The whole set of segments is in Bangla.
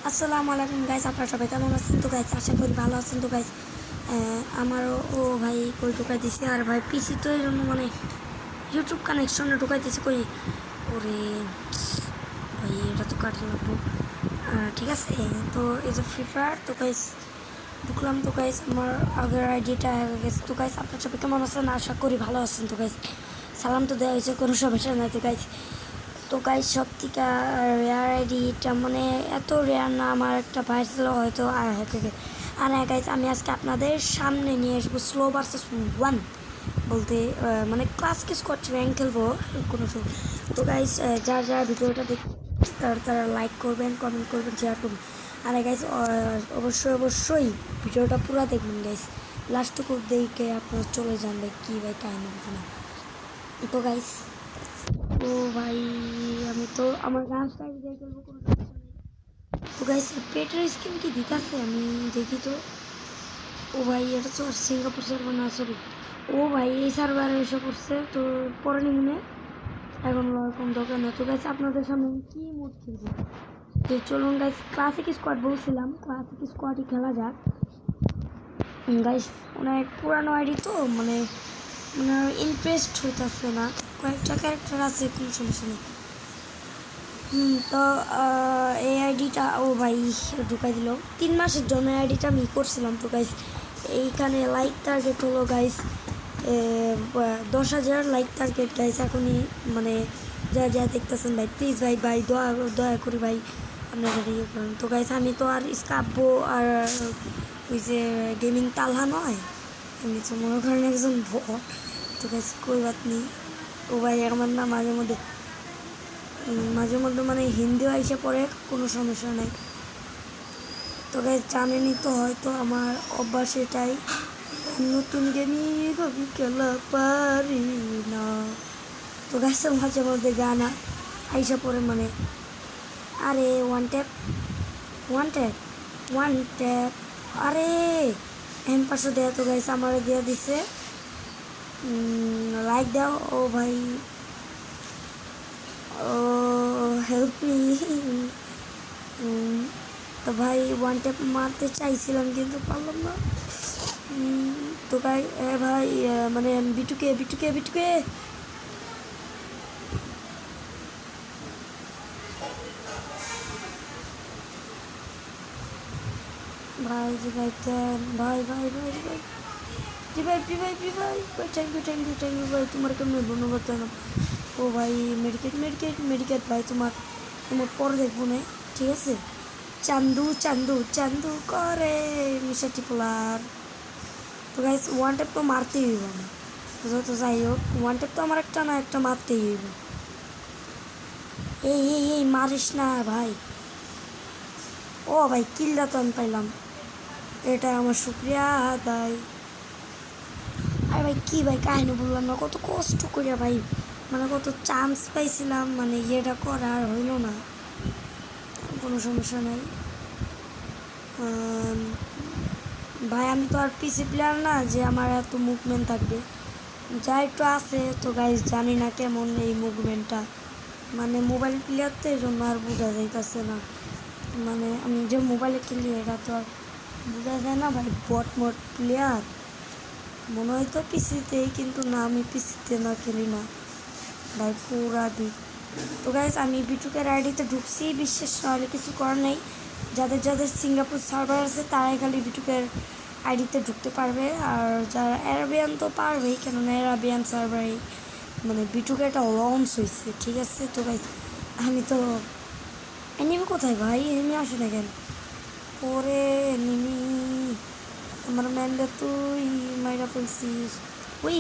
আসসালামু আলাইকুম গাইস, আপনারা সবাই কেমন আছেন? তো গাইস আশা করি ভালো আছেন। তো গাইস আমারও ভাই কই ঢুকাই দিছে, আর ভাই পিসি তো এই জন্য মানে ইউটিউব কানেকশনে ঢুকাই দিছে কই। ওরে ভাই এটা তো কাটে লাগবো। ঠিক আছে, তো এই যে ফ্রি ফায়ার তো গাইস ঢুকলাম। তো গাইস আমার আগের আইডিটা হয়ে গেছে। তো গাইস আপনার সবাই কেমন আছেন? আশা করি ভালো আছেন। তো গাইস সালাম তো দেওয়া হয়েছে, কোনো সমস্যা নাই। তো গাইস সব থেকে রেয়ার আইডিটা মানে এত রেয়ার না, আমার একটা ভাই ছিল হয়তো আর থেকে। আর হ্যাঁ গাইস, আমি আজকে আপনাদের সামনে নিয়ে আসবো স্লো ভার্সেস 1 বলতে মানে ক্লাসিক স্কোয়াড র্যাঙ্ক খেলবো কোনো সময়। তো গাইস যারা যারা ভিডিওটা দেখ তারা লাইক করবেন, কমেন্ট করবেন, শেয়ার করবেন। আর গাইস অবশ্যই ভিডিওটা পুরো দেখবেন গাইস, লাস্টটুকু দেখে আপনারা চলে যান ভাই কী ভাই কাহিনী না। তো গাইস ভাই আমি তো আমার গান স্টাইল দিয়ে খেলবো, কোনো সমস্যা নেই। তো গাইস পেটের স্কিন কি দিতেছে আমি দেখি তো। ভাই এটা তো সিঙ্গাপুর সার্ভার না, সরি। ভাই এই সার্ভারে এসে পড়ছে, তো পরে নিমনে এখন এরকম দরকার না। তো গাইস আপনাদের সামনে কি মোড খেলবো, তো চলুন গাইস ক্লাসিক স্কোয়াড বলছিলাম, ক্লাসিক স্কোয়াডই খেলা যাক গাইস। অনেক পুরানো আইডি তো মানে মানে ইন্টারেস্ট হইতেছে না, কয়েকটা ক্যারেক্টার আছে, কোনো সমস্যা নেই। তো এই আইডিটা ভাই ঢুকাই দিল 3 মাসের জন্য। আইডিটা আমি করছিলাম। তো গাইস এইখানে লাইক টার্গেট হলো গাইস 10,000 লাইক টার্গেট গাইস এখনই, মানে যা যা দেখতেছেন ভাই প্লিজ ভাই ভাই দয়া করি ভাই আপনারা ইয়ে করেন। তো গাইস আমি তো আর স্কাপবো আর ওই যে গেমিং তালহা নয়, আমি তো মনে করেন একজন ভট। তো গাইস কই বাত নেই। ভাই আমার না মাঝে মধ্যে মানে হিন্দিও আইসে পড়ে, কোনো সমস্যা নাই। তো গাইস জানেনই তো হয়তো আমার অভ্যাস এটাই, নতুন গেমই কবি খেলা পারি না। তো গাইস মাঝে মধ্যে গানা আইসা পড়ে মানে আরে ওয়ান ট্যাপ আরে পাশে দেয়া। তো গাইস আমার দেওয়া দিছে, লাইক দাও ভাই, হেল্প মি। তো ভাই ওয়ান ট্যাপ মারতে চাইছিলাম কিন্তু পারলাম না। তো ভাই ভাই মানে বিটুকে ভাই যে ভাই ভাই ভাই ভাই ভাই থ্যাংক ইউ ভাই, তোমার কেমন ধন্যবাদ জানাম। ভাই মেডিকেট ভাই, তোমার পরে দেখবো না, ঠিক আছে। চান্দু করে মিশাটি পোলার। তো গাইস ওয়ান ট্যাপ তো মারতেই হইব না, যত যাই হোক ওয়ান ট্যাপ তো আমার একটা না একটা মারতেই হইব। এই মারিস না ভাই। ভাই কিল্লা তো আমি পাইলাম, এটা আমার শুক্রিয়া আদায়। আর ভাই কি ভাই কাহিনী বললাম না, কত কষ্ট করিয়া ভাই মানে কত চান্স পাইছিলাম, মানে ইয়েটা করার হইল না, কোনো সমস্যা নাই। ভাই আমি তো আর পিসি প্লেয়ার না যে আমার এত মুভমেন্ট থাকবে, যা একটু আছে। তো গাইজ জানি না কেমন এই মুভমেন্টটা, মানে মোবাইল প্লেয়ার তো এই জন্য আর বোঝা যাইতেছে না, মানে আমি যে মোবাইলে খেলি এটা তো আর বোঝা যায় না ভাই। বট প্লেয়ার মনে হয় তো পিসিতেই, কিন্তু না আমি পিসিতে না খেলি না ভাই, পুরা দিক। তো গাইজ আমি বিটুকের আইডিতে ঢুকছি, বিশ্বাস নাহলে কিছু করার নেই। যাদের সিঙ্গাপুর সার্ভার আছে তারাই খালি বিটুকের আইডিতে ঢুকতে পারবে, আর যারা অ্যারাবিয়ান তো পারবেই, কেননা অ্যারাবিয়ান সার্ভারে মানে বিটুকে একটা লঞ্চ হয়েছে, ঠিক আছে। তো গাইজ আমি তো এনিমি কোথায় ভাই, এনিমি আসে না কেন? ওরে এনিমি আমার ম্যানটা তুই মাইরা ফেলছিস। ওই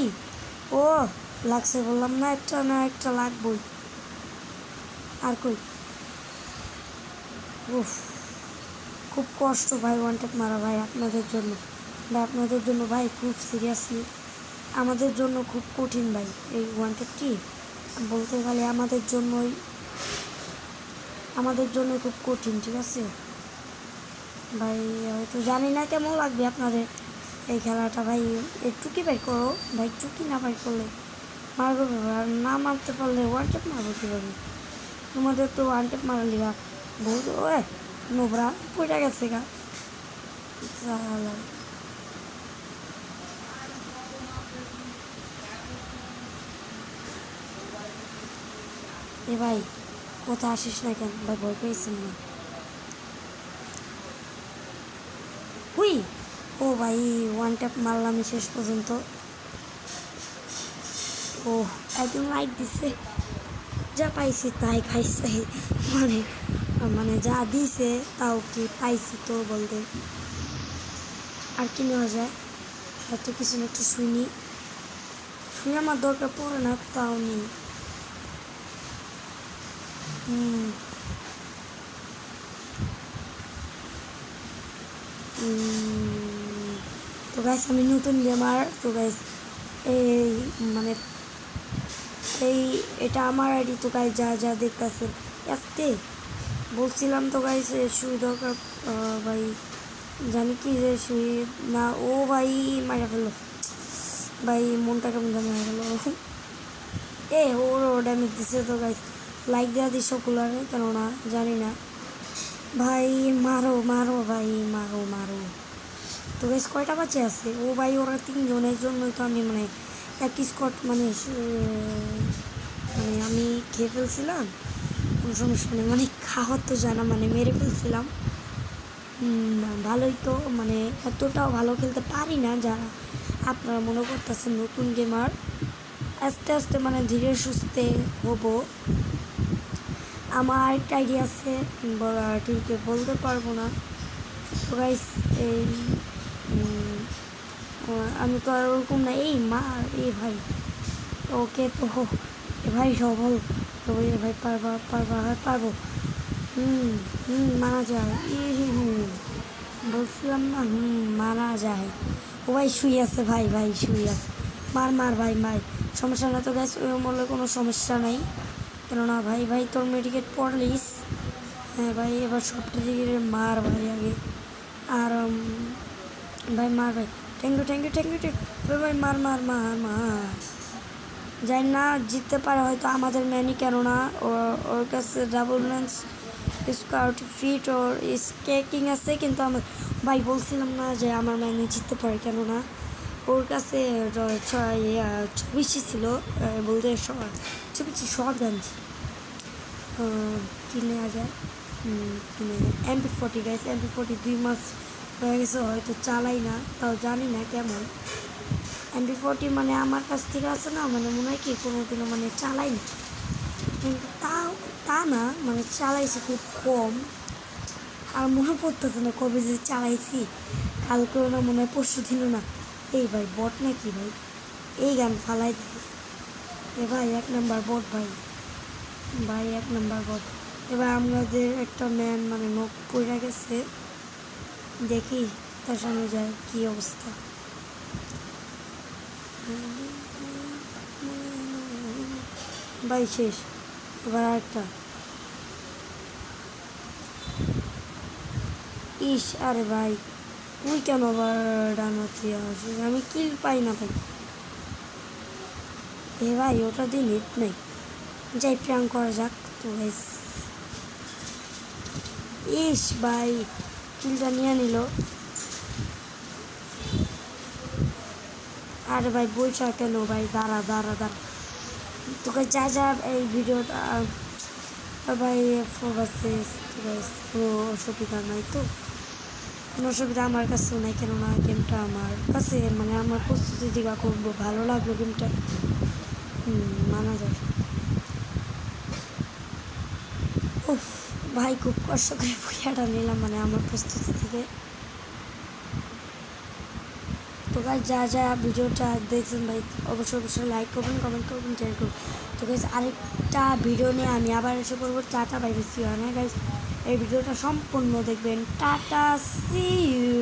ও লাগছে, বললাম না একটা না একটা লাগবই। আর কই উফ, খুব কষ্ট ভাই ওয়ান ট্যাপ মারা ভাই আপনাদের জন্য ভাই, খুব সিরিয়াসলি আমাদের জন্য খুব কঠিন ভাই এই ওয়ান ট্যাপটি, বলতে গেলে আমাদের জন্য খুব কঠিন, ঠিক আছে ভাই। হয়তো জানি না কেমন লাগবে আপনাদের এই খেলাটা ভাই। একটু কি বাই করো ভাই, চুকি না বাই করলে মারবো, আর না মারতে পারলে ওয়ান ট্যাপ মারবো কীভাবে? তোমাদের তো ওয়ান ট্যাপ মারা লিগা বহুত নোবরা পড়ে গেছে গা চালা। এ ভাই কোথা আসিস না কেন ভাই, ভয় পেয়েছেন না? হুই, ও ভাই ওয়ান ট্যাপ মারলাম শেষ পর্যন্ত। ও একদম লাইক দিছে, যা পাইছি তাই খাইছে, মানে মানে যা দিছে তাও কি পাইছি তো বলতে আর কি নেওয়া যায়। এত কিছু না, একটু শুনি শুনে আমার দরকার পড়ে না, তাও নেই। হুম তো গাইস আমি নতুন গেমার তো গাইস, এই মানে এই এটা আমার আইডি তো গাইস, যা যা দেখতেছেন আসতে বলছিলাম তো গাইস শুই দরকার। ভাই জানি কি যে শুই না, ও ভাই মারা ফেললো ভাই, মনটা কেমন জানি হয়ে গেলো। এ ওর ড্যামেজ দিছে তো গাইস, লাইক দেওয়া দিই সকলারে, কেননা জানি না ভাই। মারো মারো ভাই, মারো মারো। তো গাইস কয়টা বাচ্চা আছে? ও ভাই ওরা তিনজনের জন্যই তো আমি মানে এক স্কট মানে মানে আমি খেয়ে ফেলছিলাম, কোনো সমস্যা নেই, মানে খাওয়ার তো জানা মানে মেরে ফেলছিলাম। ভালোই তো, মানে এতটাও ভালো খেলতে পারি না, যারা আপনারা মনে করতেছেন নতুন গেমার। আস্তে আস্তে মানে ধীরে সুস্থে হবো। আমার আরেকটা আইডিয়া আছে, ঠিক বলতে পারবো না তো গাইস। এই আমি তো আর ওরকম না, এই মা এ ভাই ওকে তো এ ভাই সবল তো, এ ভাই পারবা পারবা পারবো। হুম মানা যায়, বলছিলাম না, মানা যায়। ও ভাই শুয়ে আছে, ভাই ভাই শুয়ে আছে, মার মার ভাই ভাই, সমস্যা না তো গ্যাস, ওই মূল্যে কোনো সমস্যা নেই, কেননা ভাই ভাই তোর মেডিকেট পড়লিস। হ্যাঁ ভাই এবার সবটা দিকে মার ভাই আগে, আর ভাই মার ভাই, thank you thank you thank you thank you ভাই, মার মার মার মার। যাই না জিততে পারে হয়তো আমাদের ম্যানই, কেননা ওর কাছে ডাবল ম্যান্স স্কাউট ফিট ওর স্কেকিং আছে, কিন্তু আমার ভাই বলছিলাম না যে আমার ম্যানে জিততে পারে, কেননা ওর কাছে 26 ছিল, বলতে 26 শর্ট গানছি কিনে নেওয়া যায়। কিনে MP40 গাইছে, MP40 2 মাস হয়ে গেছে হয়তো চালাই না, তাও জানি না কেমন। MP40 মানে আমার কাছ থেকে আছে না, মানে মনে হয় কি কোনো দিনও মানে চালাইনি, কিন্তু তা না মানে চালাইছি খুব কম, আর মনে পড়তেছে না কবে যে চালাইছি, কালকেও না মনে হয় পরশু দিনও না। এই ভাই বট নাকি ভাই, এই গান ফালাই দেয় এ ভাই, এক নাম্বার বট ভাই, ভাই এক নাম্বার বট। এবার আমাদের একটা ম্যান মানে নখ পড়ে গেছে, দেখি তার সামনে যায় কি অবস্থা। ভাই শেষ, এবার আরেকটা। ইস আরে ভাই তুই কেন আবার ডান হচ্ছি, আমি কিল পাই না ভাই। এ ভাই ওটা দিয়ে নেট নেই, যাই প্রাং করা যাক তো ভাই। ইস ভাই কিলটা নিয়ে নিল, আরে ভাই বলছা কেন ভাই, দাঁড়া দাঁড়া দাঁড়া, তোকে যা যা এই ভিডিওটা ভাই কোনো অসুবিধা নাই তো, কোনো অসুবিধা আমার কাছেও নাই, কেননা গেমটা আমার কাছে মানে আমার প্রস্তুতি দিকে খুব ভালো লাগলো গেমটা, মানা যায়। উফ ভাই খুব কষ্ট করে বইয়াটা নিলাম মানে আমার প্রস্তুতি থেকে। তো গাইজ যা যা ভিডিওটা দেখছেন ভাই অবশ্যই অবশ্যই লাইক করবেন, কমেন্ট করবেন, শেয়ার করবেন। তো গাইজ আরেকটা ভিডিও নিয়ে আমি আবার এসে পড়বো, tata bye bye, see you. হ্যাঁ গাইজ এই ভিডিওটা সম্পূর্ণ দেখবেন, টাটা সি ইউ।